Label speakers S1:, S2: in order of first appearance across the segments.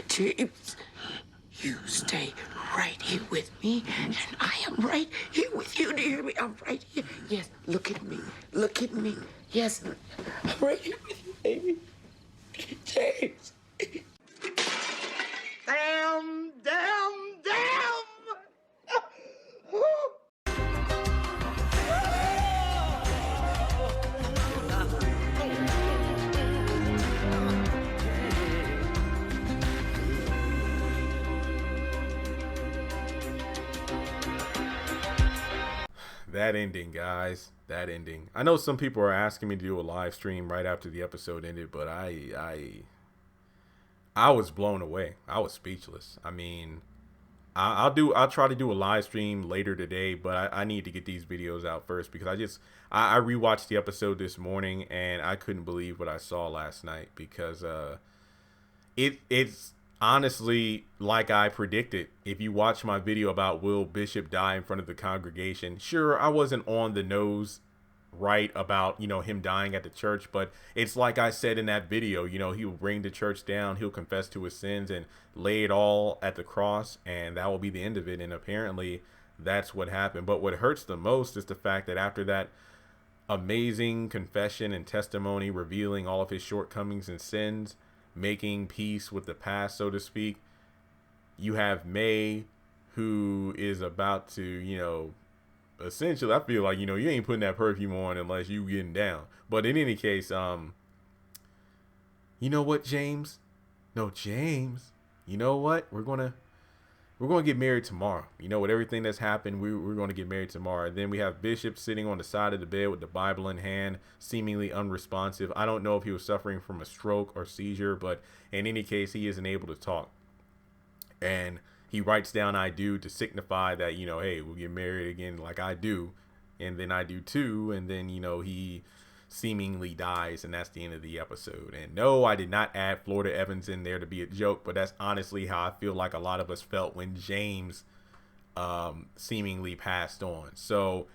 S1: James, you stay right here with me, and I am right here with you. Do you hear me? I'm right here. Yes, look at me. Look at me. Yes, I'm right here with you, baby. James. Damn, damn, damn!
S2: That ending, guys. That ending. I know some people are asking me to do a live stream right after the episode ended, but I was blown away. I was speechless. I mean, I'll try to do a live stream later today, but I need to get these videos out first because I rewatched the episode this morning and I couldn't believe what I saw last night because it's honestly like I predicted. If you watch my video about will Bishop die in front of the congregation, sure, I wasn't on the nose right about, him dying at the church, but it's like I said in that video, he will bring the church down, he'll confess to his sins and lay it all at the cross, and that will be the end of it. And apparently that's what happened. But what hurts the most is the fact that after that amazing confession and testimony revealing all of his shortcomings and sins, making peace with the past, so to speak, you have May, who is about to, essentially, I feel like, you ain't putting that perfume on unless you getting down. But in any case, you know what, James? No, James, you know what? We're gonna get married tomorrow. With everything that's happened, we're gonna get married tomorrow. And then we have Bishop sitting on the side of the bed with the Bible in hand, seemingly unresponsive. I don't know if he was suffering from a stroke or seizure, but in any case, he isn't able to talk. And he writes down "I do" to signify that, hey, we'll get married again like I do. And then I do too. And then, he seemingly dies, and that's the end of the episode. And no, I did not add Florida Evans in there to be a joke, but that's honestly how I feel like a lot of us felt when James seemingly passed on. So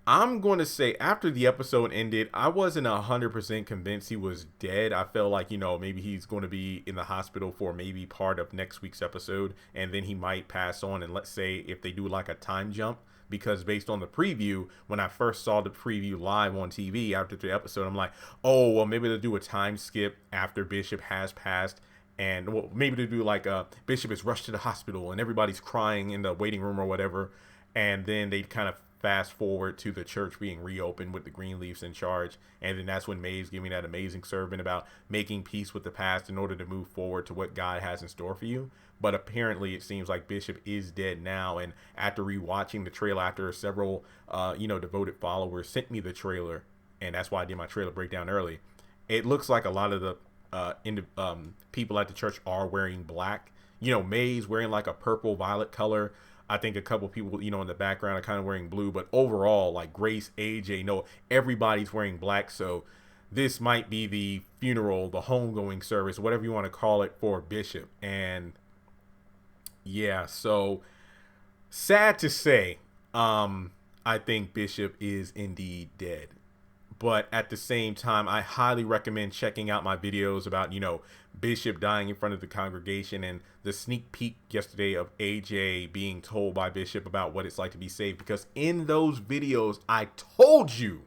S2: I'm going to say after the episode ended, I wasn't 100% convinced he was dead. I felt like, maybe he's going to be in the hospital for maybe part of next week's episode, and then he might pass on. And let's say if they do like a time jump, because based on the preview, when I first saw the preview live on TV after the episode, I'm like, oh, well, maybe they'll do a time skip after Bishop has passed. And well, maybe they'll do like Bishop is rushed to the hospital and everybody's crying in the waiting room or whatever. And then they kind of fast forward to the church being reopened with the Greenleafs in charge. And then that's when Maeve's giving that amazing sermon about making peace with the past in order to move forward to what God has in store for you. But apparently it seems like Bishop is dead now. And after rewatching the trailer, after several, devoted followers sent me the trailer, and that's why I did my trailer breakdown early, it looks like a lot of the people at the church are wearing black. Maeve's wearing like a purple violet color. I think a couple people, in the background are kind of wearing blue, but overall, like Grace, AJ, no, everybody's wearing black. So this might be the funeral, the homegoing service, whatever you want to call it, for Bishop. And yeah, so sad to say, I think Bishop is indeed dead. But at the same time, I highly recommend checking out my videos about, Bishop dying in front of the congregation and the sneak peek yesterday of AJ being told by Bishop about what it's like to be saved. Because in those videos, I told you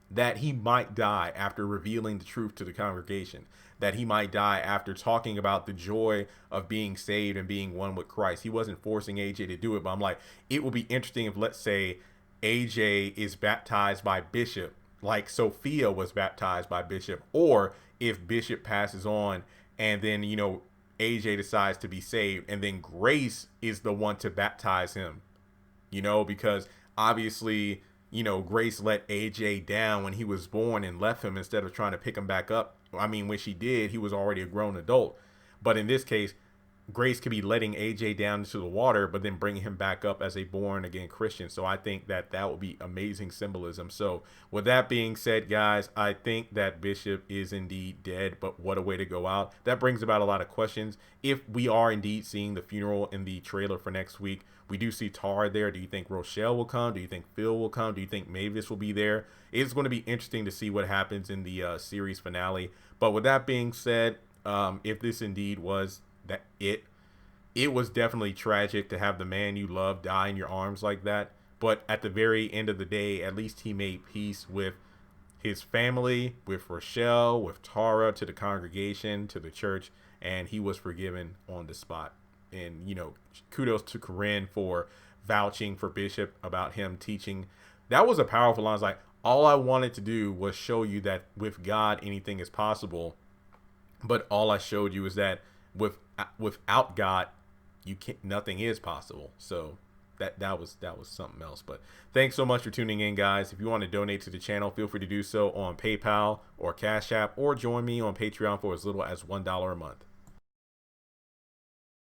S2: that he might die after revealing the truth to the congregation, that he might die after talking about the joy of being saved and being one with Christ. He wasn't forcing AJ to do it, but I'm like, it will be interesting if, let's say, AJ is baptized by Bishop, like Sophia was baptized by Bishop, or if Bishop passes on and then, AJ decides to be saved and then Grace is the one to baptize him, because obviously, Grace let AJ down when he was born and left him instead of trying to pick him back up. I mean, when she did, he was already a grown adult. But in this case, Grace could be letting AJ down into the water, but then bringing him back up as a born again Christian. So I think that would be amazing symbolism. So with that being said, guys, I think that Bishop is indeed dead, but what a way to go out. That brings about a lot of questions. If we are indeed seeing the funeral in the trailer for next week, we do see Tara there. Do you think Rochelle will come? Do you think Phil will come? Do you think Mavis will be there? It's going to be interesting to see what happens in the series finale. But with that being said, if this indeed was that it was definitely tragic to have the man you love die in your arms like that. But at the very end of the day, at least he made peace with his family, with Rochelle, with Tara, to the congregation, to the church, and he was forgiven on the spot. And, you know, kudos to Corinne for vouching for Bishop about him teaching. That was a powerful line. It's like, all I wanted to do was show you that with God, anything is possible. But all I showed you is that without God, you can't, nothing is possible. So that was something else. But thanks so much for tuning in, guys. If you want to donate to the channel, feel free to do so on PayPal or Cash App, or join me on Patreon for as little as $1 a month.